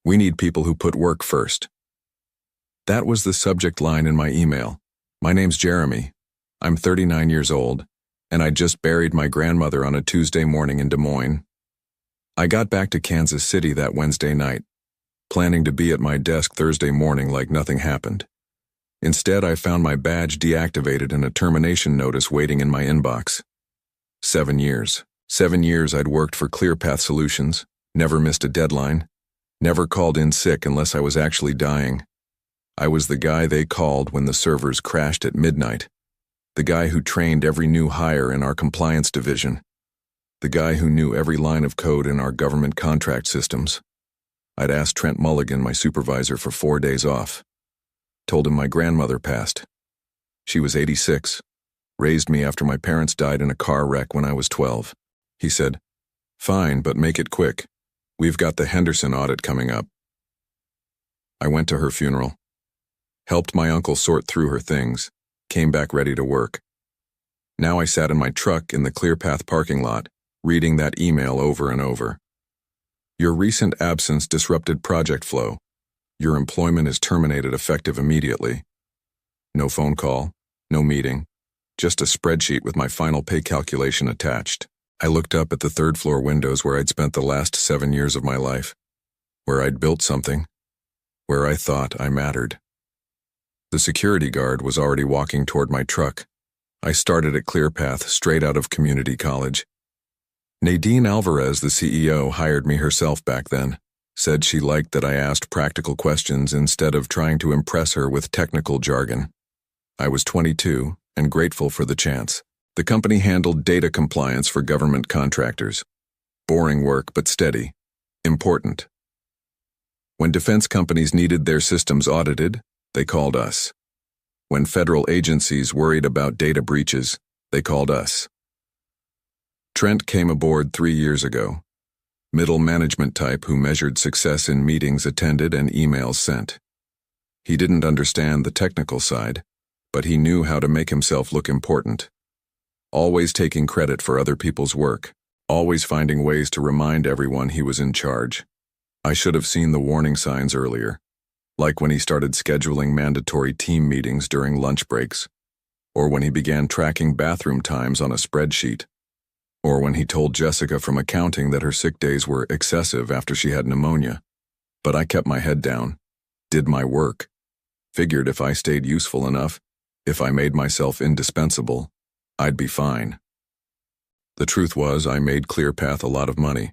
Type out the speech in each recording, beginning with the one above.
We need people who put work first. That was the subject line in my email. My name's Jeremy. I'm 39 years old, and I just buried my grandmother on a Tuesday morning in Des Moines. I got back to Kansas City that Wednesday night, planning to be at my desk Thursday morning like nothing happened. Instead, I found my badge deactivated and a termination notice waiting in my inbox. 7 years. 7 years I'd worked for ClearPath Solutions, never missed a deadline, never called in sick unless I was actually dying. I was the guy they called when the servers crashed at midnight, the guy who trained every new hire in our compliance division, the guy who knew every line of code in our government contract systems. I'd asked Trent Mulligan, my supervisor, for 4 days off. Told him my grandmother passed. She was 86, raised me after my parents died in a car wreck when I was 12. He said, "Fine, but make it quick. We've got the Henderson audit coming up." I went to her funeral, helped my uncle sort through her things, came back ready to work. Now I sat in my truck in the ClearPath parking lot, reading that email over and over. Your recent absence disrupted project flow. Your employment is terminated effective immediately. No phone call, no meeting, just a spreadsheet with my final pay calculation attached. I looked up at the third-floor windows where I'd spent the last 7 years of my life, where I'd built something, where I thought I mattered. The security guard was already walking toward my truck. I started at ClearPath straight out of community college. Nadine Alvarez, the CEO, hired me herself back then, said she liked that I asked practical questions instead of trying to impress her with technical jargon. I was 22 and grateful for the chance. The company handled data compliance for government contractors. Boring work, but steady. Important. When defense companies needed their systems audited, they called us. When federal agencies worried about data breaches, they called us. Trent came aboard 3 years ago. Middle management type who measured success in meetings attended and emails sent. He didn't understand the technical side, but he knew how to make himself look important. Always taking credit for other people's work, always finding ways to remind everyone he was in charge. I should have seen the warning signs earlier, like when he started scheduling mandatory team meetings during lunch breaks, or when he began tracking bathroom times on a spreadsheet, or when he told Jessica from accounting that her sick days were excessive after she had pneumonia. But I kept my head down, did my work, figured if I stayed useful enough, if I made myself indispensable, I'd be fine. The truth was, I made ClearPath a lot of money.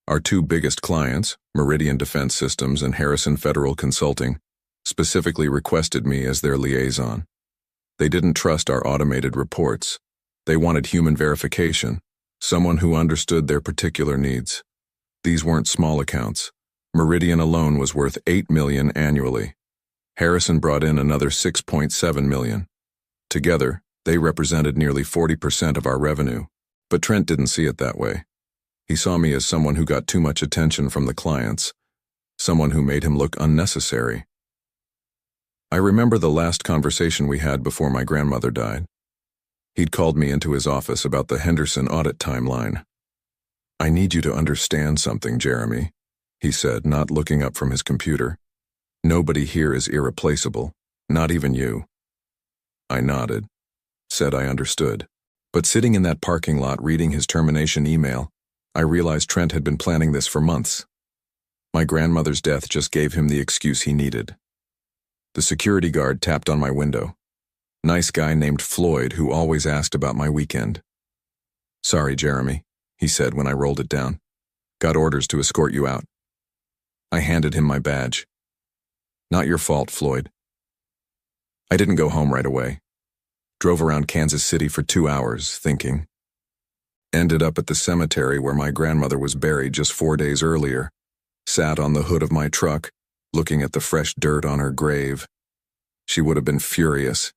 Our 2 biggest clients, Meridian Defense Systems and Harrison Federal Consulting, specifically requested me as their liaison. They didn't trust our automated reports. They wanted human verification, someone who understood their particular needs. These weren't small accounts. Meridian alone was worth $8 million annually. Harrison brought in another $6.7 million. Together, they represented nearly 40% of our revenue. But Trent didn't see it that way. He saw me as someone who got too much attention from the clients, someone who made him look unnecessary. I remember the last conversation we had before my grandmother died. He'd called me into his office about the Henderson audit timeline. "I need you to understand something, Jeremy," he said, not looking up from his computer. "Nobody here is irreplaceable, not even you." I nodded, said I understood. But sitting in that parking lot reading his termination email, I realized Trent had been planning this for months. My grandmother's death just gave him the excuse he needed. The security guard tapped on my window. Nice guy named Floyd who always asked about my weekend. "Sorry, Jeremy," he said when I rolled it down. "Got orders to escort you out." I handed him my badge. "Not your fault, Floyd." I didn't go home right away. Drove around Kansas City for 2 hours, thinking. Ended up at the cemetery where my grandmother was buried just 4 days earlier. Sat on the hood of my truck, looking at the fresh dirt on her grave. She would have been furious.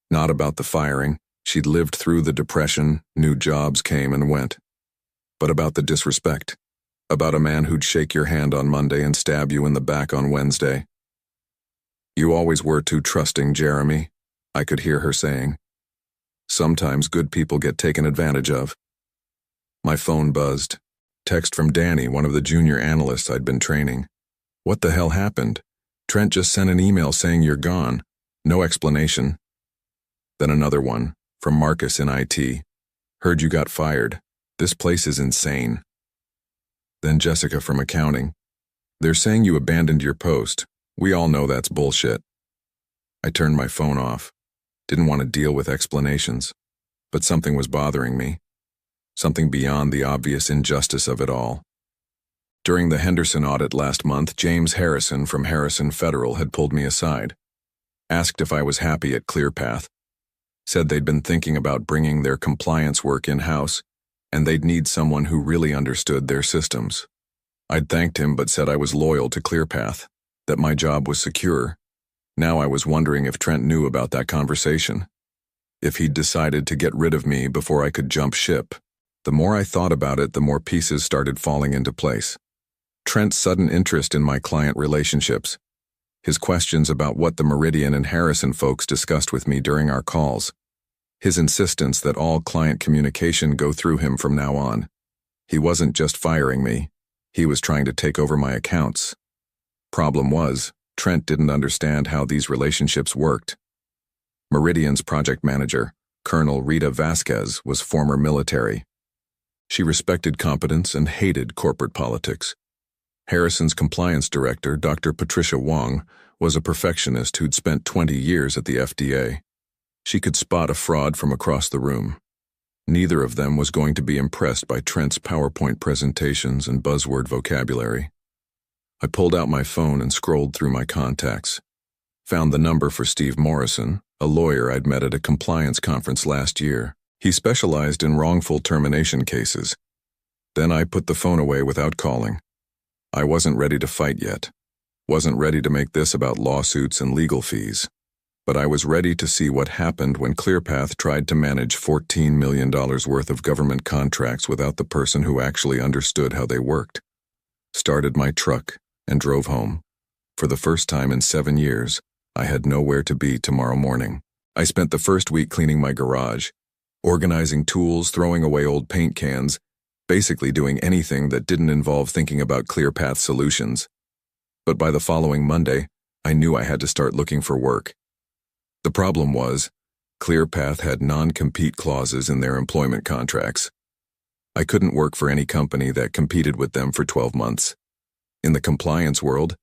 Not about the firing. She'd lived through the Depression, new jobs came and went. But about the disrespect. About a man who'd shake your hand on Monday and stab you in the back on Wednesday. "You always were too trusting, Jeremy," I could hear her saying. "Sometimes good people get taken advantage of." My phone buzzed. Text from Danny, one of the junior analysts I'd been training. What the hell happened? Trent just sent an email saying you're gone. No explanation. Then another one, from Marcus in IT. Heard you got fired. This place is insane. Then Jessica from accounting. They're saying you abandoned your post. We all know that's bullshit. I turned my phone off. Didn't want to deal with explanations. But something was bothering me. Something beyond the obvious injustice of it all. During the Henderson audit last month, James Harrison from Harrison Federal had pulled me aside. Asked if I was happy at ClearPath. Said they'd been thinking about bringing their compliance work in-house, and they'd need someone who really understood their systems. I'd thanked him but said I was loyal to ClearPath, that my job was secure. Now I was wondering if Trent knew about that conversation. If he'd decided to get rid of me before I could jump ship. The more I thought about it, the more pieces started falling into place. Trent's sudden interest in my client relationships. His questions about what the Meridian and Harrison folks discussed with me during our calls. His insistence that all client communication go through him from now on. He wasn't just firing me. He was trying to take over my accounts. Problem was, Trent didn't understand how these relationships worked. Meridian's project manager, Colonel Rita Vasquez, was former military. She respected competence and hated corporate politics. Harrison's compliance director, Dr. Patricia Wong, was a perfectionist who'd spent 20 years at the FDA. She could spot a fraud from across the room. Neither of them was going to be impressed by Trent's PowerPoint presentations and buzzword vocabulary. I pulled out my phone and scrolled through my contacts. Found the number for Steve Morrison, a lawyer I'd met at a compliance conference last year. He specialized in wrongful termination cases. Then I put the phone away without calling. I wasn't ready to fight yet. Wasn't ready to make this about lawsuits and legal fees. But I was ready to see what happened when ClearPath tried to manage $14 million worth of government contracts without the person who actually understood how they worked. Started my truck and drove home. For the first time in 7 years, I had nowhere to be tomorrow morning. I spent the first week cleaning my garage, organizing tools, throwing away old paint cans, basically doing anything that didn't involve thinking about ClearPath solutions. But by the following Monday, I knew I had to start looking for work. The problem was, ClearPath had non-compete clauses in their employment contracts. I couldn't work for any company that competed with them for 12 months. In the compliance world,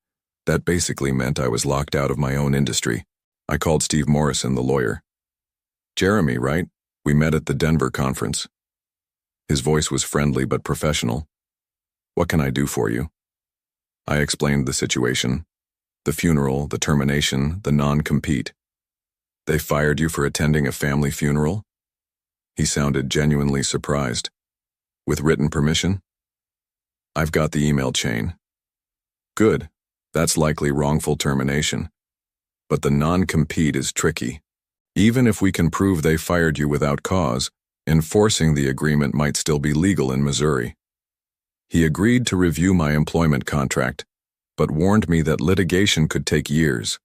that basically meant I was locked out of my own industry. I called Steve Morrison, the lawyer. Jeremy, right? We met at the Denver conference. His voice was friendly but professional. What can I do for you? I explained the situation. The funeral, the termination, the non-compete. They fired you for attending a family funeral? He sounded genuinely surprised. With written permission? I've got the email chain. Good. That's likely wrongful termination. But the non-compete is tricky. Even if we can prove they fired you without cause, enforcing the agreement might still be legal in Missouri. He agreed to review my employment contract, but warned me that litigation could take years.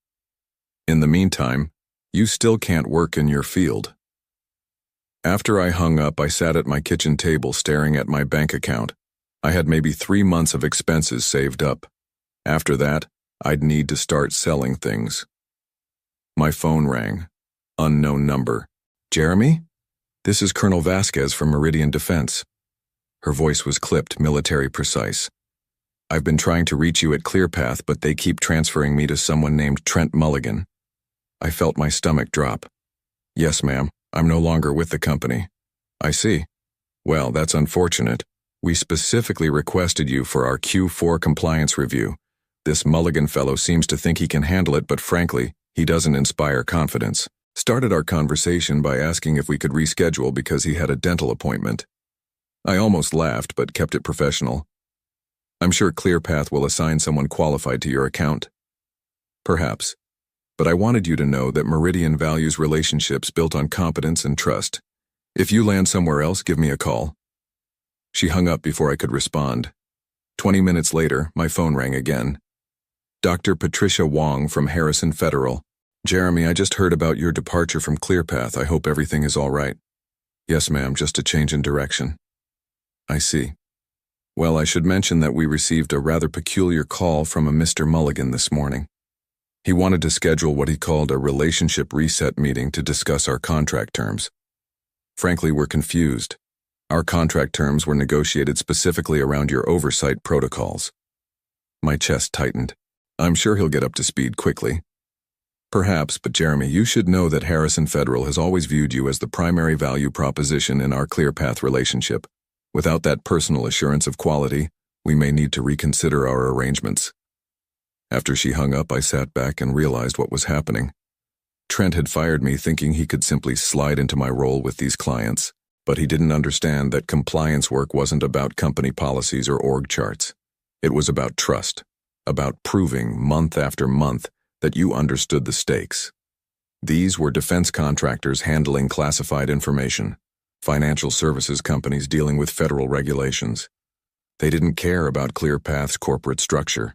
In the meantime, you still can't work in your field. After I hung up, I sat at my kitchen table staring at my bank account. I had maybe 3 months of expenses saved up. After that, I'd need to start selling things. My phone rang. Unknown number. Jeremy? This is Colonel Vasquez from Meridian Defense. Her voice was clipped, military precise. I've been trying to reach you at ClearPath, but they keep transferring me to someone named Trent Mulligan. I felt my stomach drop. Yes, ma'am. I'm no longer with the company. I see. Well, that's unfortunate. We specifically requested you for our Q4 compliance review. This Mulligan fellow seems to think he can handle it, but frankly, he doesn't inspire confidence. Started our conversation by asking if we could reschedule because he had a dental appointment. I almost laughed, but kept it professional. I'm sure ClearPath will assign someone qualified to your account. Perhaps. But I wanted you to know that Meridian values relationships built on competence and trust. If you land somewhere else, give me a call. She hung up before I could respond. 20 minutes later, my phone rang again. Dr. Patricia Wong from Harrison Federal. Jeremy, I just heard about your departure from ClearPath. I hope everything is all right. Yes, ma'am, just a change in direction. I see. Well, I should mention that we received a rather peculiar call from a Mr. Mulligan this morning. He wanted to schedule what he called a relationship reset meeting to discuss our contract terms. Frankly, we're confused. Our contract terms were negotiated specifically around your oversight protocols. My chest tightened. I'm sure he'll get up to speed quickly. Perhaps, but Jeremy, you should know that Harrison Federal has always viewed you as the primary value proposition in our ClearPath relationship. Without that personal assurance of quality, we may need to reconsider our arrangements. After she hung up, I sat back and realized what was happening. Trent had fired me thinking he could simply slide into my role with these clients, but he didn't understand that compliance work wasn't about company policies or org charts. It was about trust, about proving month after month that you understood the stakes. These were defense contractors handling classified information, financial services companies dealing with federal regulations. They didn't care about ClearPath's corporate structure.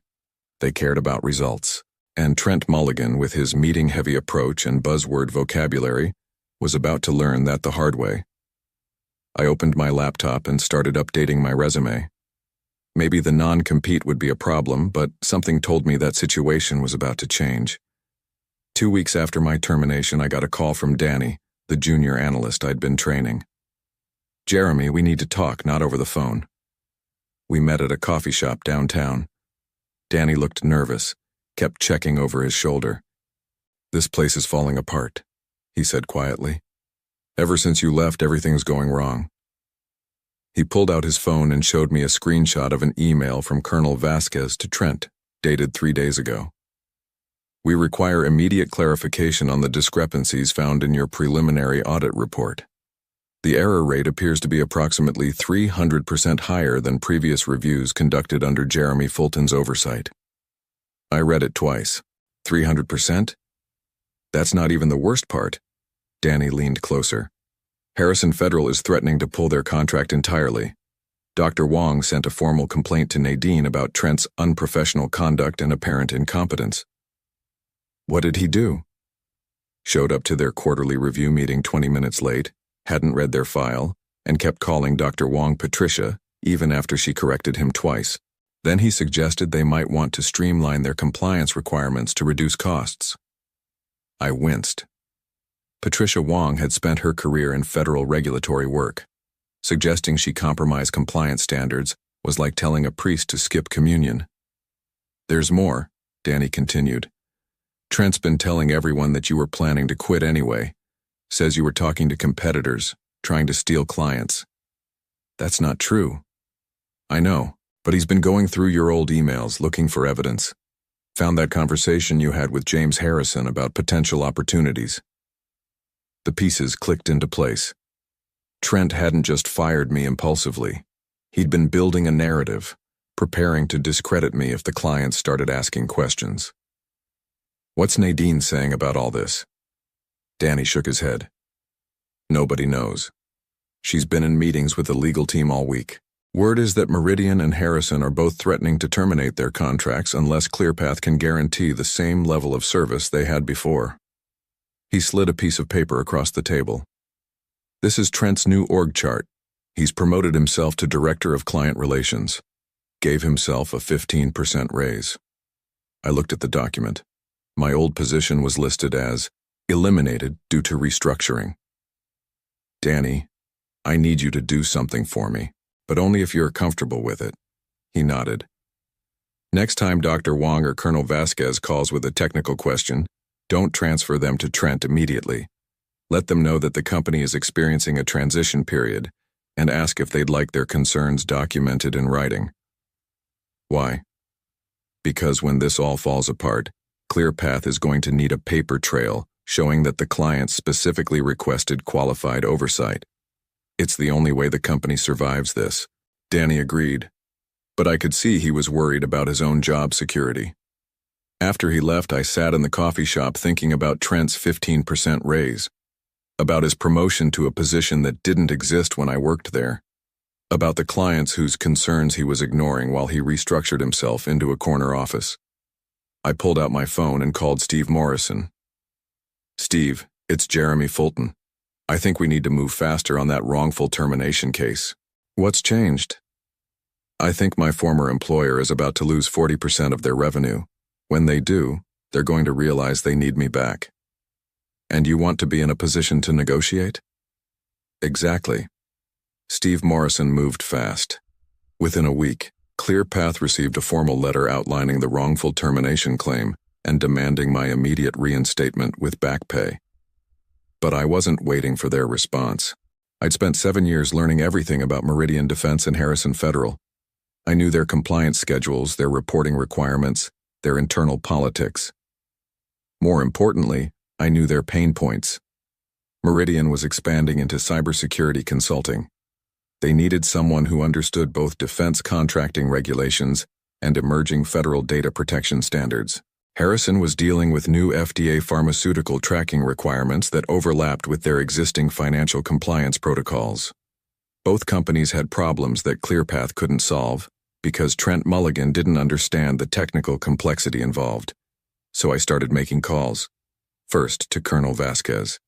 They cared about results. And Trent Mulligan, with his meeting-heavy approach and buzzword vocabulary, was about to learn that the hard way. I opened my laptop and started updating my resume. Maybe the non-compete would be a problem, but something told me that situation was about to change. 2 weeks after my termination, I got a call from Danny, the junior analyst I'd been training. Jeremy, we need to talk, not over the phone. We met at a coffee shop downtown. Danny looked nervous, kept checking over his shoulder. This place is falling apart, he said quietly. Ever since you left, everything's going wrong. He pulled out his phone and showed me a screenshot of an email from Colonel Vasquez to Trent, dated 3 days ago. We require immediate clarification on the discrepancies found in your preliminary audit report. The error rate appears to be approximately 300% higher than previous reviews conducted under Jeremy Fulton's oversight. I read it twice. 300%? That's not even the worst part. Danny leaned closer. Harrison Federal is threatening to pull their contract entirely. Dr. Wong sent a formal complaint to Nadine about Trent's unprofessional conduct and apparent incompetence. What did he do? Showed up to their quarterly review meeting 20 minutes late, hadn't read their file, and kept calling Dr. Wong Patricia, even after she corrected him twice. Then he suggested they might want to streamline their compliance requirements to reduce costs. I winced. Patricia Wong had spent her career in federal regulatory work. Suggesting she compromise compliance standards was like telling a priest to skip communion. There's more, Danny continued. Trent's been telling everyone that you were planning to quit anyway. Says you were talking to competitors, trying to steal clients. That's not true. I know, but he's been going through your old emails looking for evidence. Found that conversation you had with James Harrison about potential opportunities. The pieces clicked into place. Trent hadn't just fired me impulsively. He'd been building a narrative, preparing to discredit me if the clients started asking questions. What's Nadine saying about all this? Danny shook his head. Nobody knows. She's been in meetings with the legal team all week. Word is that Meridian and Harrison are both threatening to terminate their contracts unless ClearPath can guarantee the same level of service they had before. He slid a piece of paper across the table. This is Trent's new org chart. He's promoted himself to Director of Client Relations. Gave himself a 15% raise. I looked at the document. My old position was listed as eliminated due to restructuring. Danny, I need you to do something for me, but only if you're comfortable with it. He nodded. Next time Dr. Wong or Colonel Vasquez calls with a technical question, don't transfer them to Trent immediately. Let them know that the company is experiencing a transition period and ask if they'd like their concerns documented in writing. Why? Because when this all falls apart, ClearPath is going to need a paper trail showing that the client specifically requested qualified oversight. It's the only way the company survives this. Danny agreed, but I could see he was worried about his own job security. After he left, I sat in the coffee shop thinking about Trent's 15% raise, about his promotion to a position that didn't exist when I worked there, about the clients whose concerns he was ignoring while he restructured himself into a corner office. I pulled out my phone and called Steve Morrison. Steve, it's Jeremy Fulton. I think we need to move faster on that wrongful termination case. What's changed? I think my former employer is about to lose 40% of their revenue. When they do, they're going to realize they need me back. And you want to be in a position to negotiate? Exactly. Steve Morrison moved fast. Within a week, ClearPath received a formal letter outlining the wrongful termination claim and demanding my immediate reinstatement with back pay. But I wasn't waiting for their response. I'd spent 7 years learning everything about Meridian Defense and Harrison Federal. I knew their compliance schedules, their reporting requirements, their internal politics. More importantly, I knew their pain points. Meridian was expanding into cybersecurity consulting. They needed someone who understood both defense contracting regulations and emerging federal data protection standards. Harrison was dealing with new FDA pharmaceutical tracking requirements that overlapped with their existing financial compliance protocols. Both companies had problems that ClearPath couldn't solve because Trent Mulligan didn't understand the technical complexity involved. So I started making calls. First to Colonel Vasquez.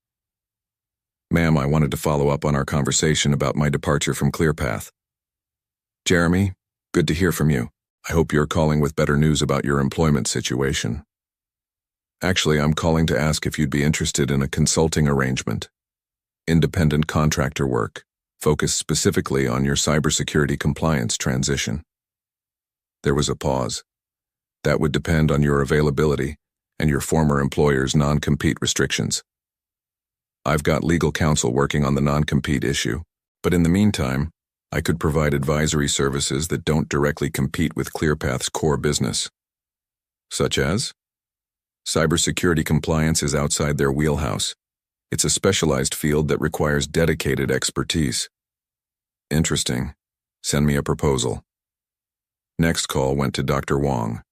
"Ma'am, I wanted to follow up on our conversation about my departure from ClearPath." "Jeremy, good to hear from you. I hope you're calling with better news about your employment situation." "Actually, I'm calling to ask if you'd be interested in a consulting arrangement. Independent contractor work, focused specifically on your cybersecurity compliance transition." There was a pause. "That would depend on your availability and your former employer's non-compete restrictions. I've got legal counsel working on the non-compete issue, but in the meantime, I could provide advisory services that don't directly compete with ClearPath's core business." "Such as?" "Cybersecurity compliance is outside their wheelhouse. It's a specialized field that requires dedicated expertise." "Interesting. Send me a proposal." Next call went to Dr. Wong.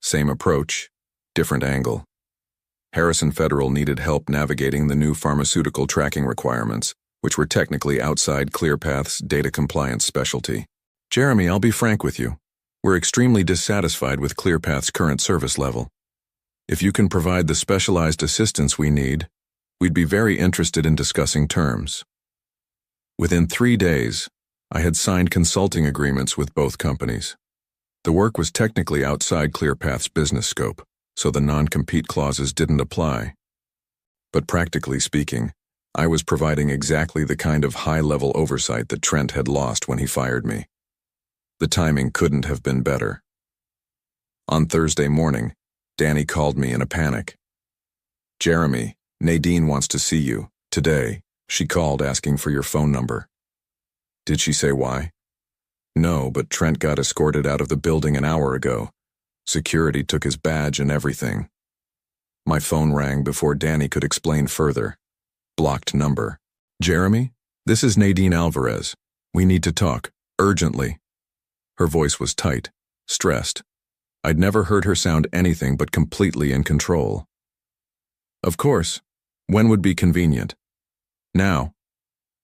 Same approach, different angle. Harrison Federal needed help navigating the new pharmaceutical tracking requirements, which were technically outside ClearPath's data compliance specialty. "Jeremy, I'll be frank with you. We're extremely dissatisfied with ClearPath's current service level. If you can provide the specialized assistance we need, we'd be very interested in discussing terms." Within 3 days, I had signed consulting agreements with both companies. The work was technically outside ClearPath's business scope, so the non-compete clauses didn't apply. But practically speaking, I was providing exactly the kind of high-level oversight that Trent had lost when he fired me. The timing couldn't have been better. On Thursday morning, Danny called me in a panic. "Jeremy, Nadine wants to see you, today. She called asking for your phone number." "Did she say why?" "No, but Trent got escorted out of the building an hour ago. Security took his badge and everything." My phone rang before Danny could explain further. Blocked number. "Jeremy, this is Nadine Alvarez. We need to talk, urgently." Her voice was tight, stressed. I'd never heard her sound anything but completely in control. "Of course. When would be convenient?" "Now.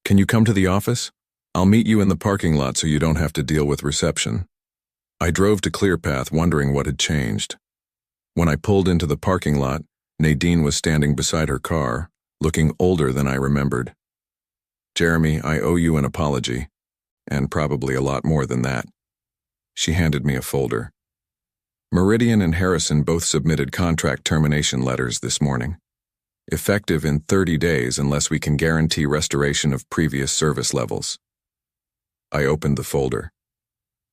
Can you come to the office? I'll meet you in the parking lot so you don't have to deal with reception." I drove to ClearPath wondering what had changed. When I pulled into the parking lot, Nadine was standing beside her car, looking older than I remembered. "Jeremy, I owe you an apology, and probably a lot more than that." She handed me a folder. "Meridian and Harrison both submitted contract termination letters this morning. Effective in 30 days unless we can guarantee restoration of previous service levels." I opened the folder.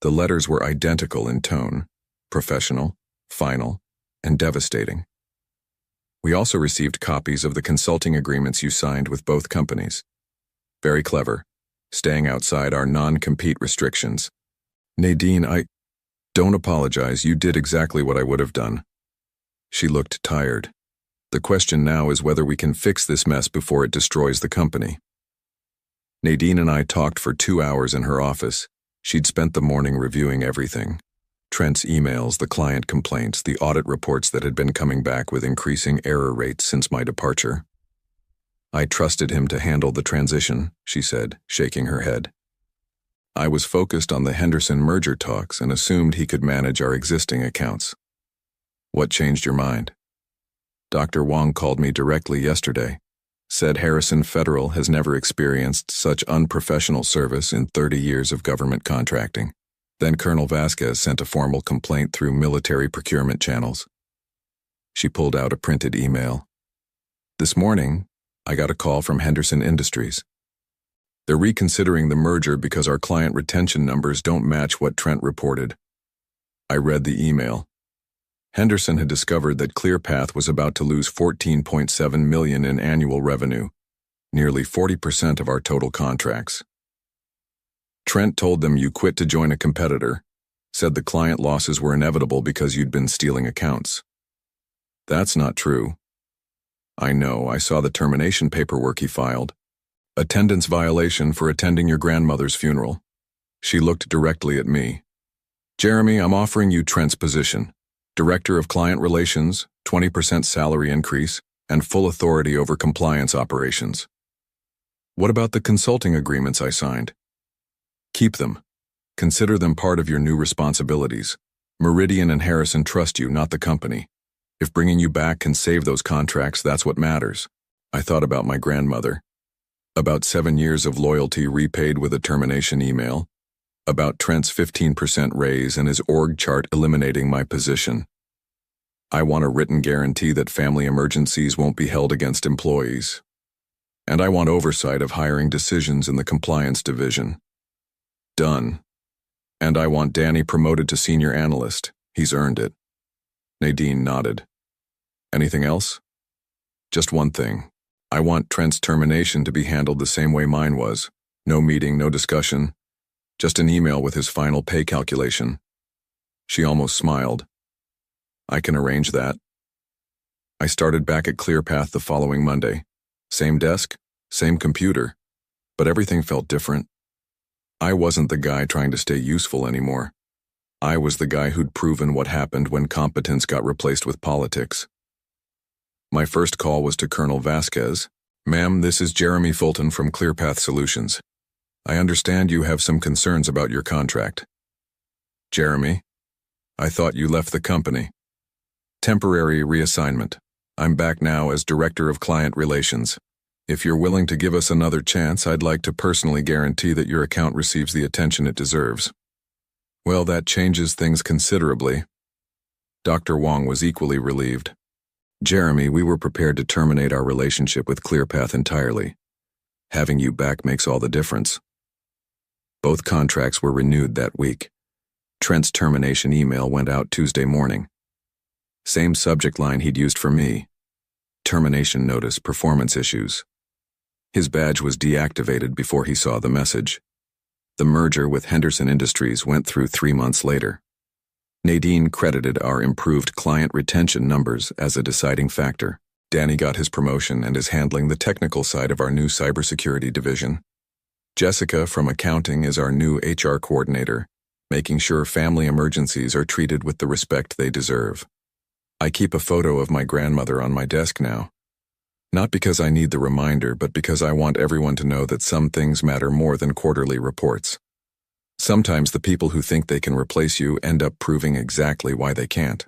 The letters were identical in tone, professional, final, and devastating. "We also received copies of the consulting agreements you signed with both companies. Very clever, staying outside our non-compete restrictions." "Nadine, Don't apologize, you did exactly what I would have done." She looked tired. "The question now is whether we can fix this mess before it destroys the company." Nadine and I talked for 2 hours in her office. She'd spent the morning reviewing everything. Trent's emails, the client complaints, the audit reports that had been coming back with increasing error rates since my departure. "I trusted him to handle the transition," she said, shaking her head. "I was focused on the Henderson merger talks and assumed he could manage our existing accounts." "What changed your mind?" "Dr. Wong called me directly yesterday. Said Harrison Federal has never experienced such unprofessional service in 30 years of government contracting. Then Colonel Vasquez sent a formal complaint through military procurement channels. She pulled out a printed email. This morning, I got a call from Henderson Industries. They're reconsidering the merger because our client retention numbers don't match what Trent reported. I read the email. Henderson had discovered that ClearPath was about to lose $14.7 million in annual revenue, nearly 40% of our total contracts. Trent told them you quit to join a competitor, said the client losses were inevitable because you'd been stealing accounts. That's not true. I know, I saw the termination paperwork he filed. Attendance violation for attending your grandmother's funeral. She looked directly at me. Jeremy, I'm offering you Trent's position. Director of Client Relations, 20% salary increase, and full authority over compliance operations. What about the consulting agreements I signed? Keep them. Consider them part of your new responsibilities. Meridian and Harrison trust you, not the company. If bringing you back can save those contracts, that's what matters. I thought about my grandmother. About 7 years of loyalty repaid with a termination email. About Trent's 15% raise and his org chart eliminating my position. I want a written guarantee that family emergencies won't be held against employees. And I want oversight of hiring decisions in the compliance division. Done. And I want Danny promoted to senior analyst. He's earned it. Nadine nodded. Anything else? Just one thing. I want Trent's termination to be handled the same way mine was. No meeting, no discussion. Just an email with his final pay calculation. She almost smiled. I can arrange that. I started back at ClearPath the following Monday. Same desk, same computer, but everything felt different. I wasn't the guy trying to stay useful anymore. I was the guy who'd proven what happened when competence got replaced with politics. My first call was to Colonel Vasquez. Ma'am, this is Jeremy Fulton from ClearPath Solutions. I understand you have some concerns about your contract. Jeremy, I thought you left the company. Temporary reassignment. I'm back now as Director of Client Relations. If you're willing to give us another chance, I'd like to personally guarantee that your account receives the attention it deserves. Well, that changes things considerably. Dr. Wong was equally relieved. Jeremy, we were prepared to terminate our relationship with ClearPath entirely. Having you back makes all the difference. Both contracts were renewed that week. Trent's termination email went out Tuesday morning. Same subject line he'd used for me. Termination notice, performance issues. His badge was deactivated before he saw the message. The merger with Henderson Industries went through 3 months later. Nadine credited our improved client retention numbers as a deciding factor. Danny got his promotion and is handling the technical side of our new cybersecurity division. Jessica from accounting is our new HR coordinator, making sure family emergencies are treated with the respect they deserve. I keep a photo of my grandmother on my desk now. Not because I need the reminder, but because I want everyone to know that some things matter more than quarterly reports. Sometimes the people who think they can replace you end up proving exactly why they can't.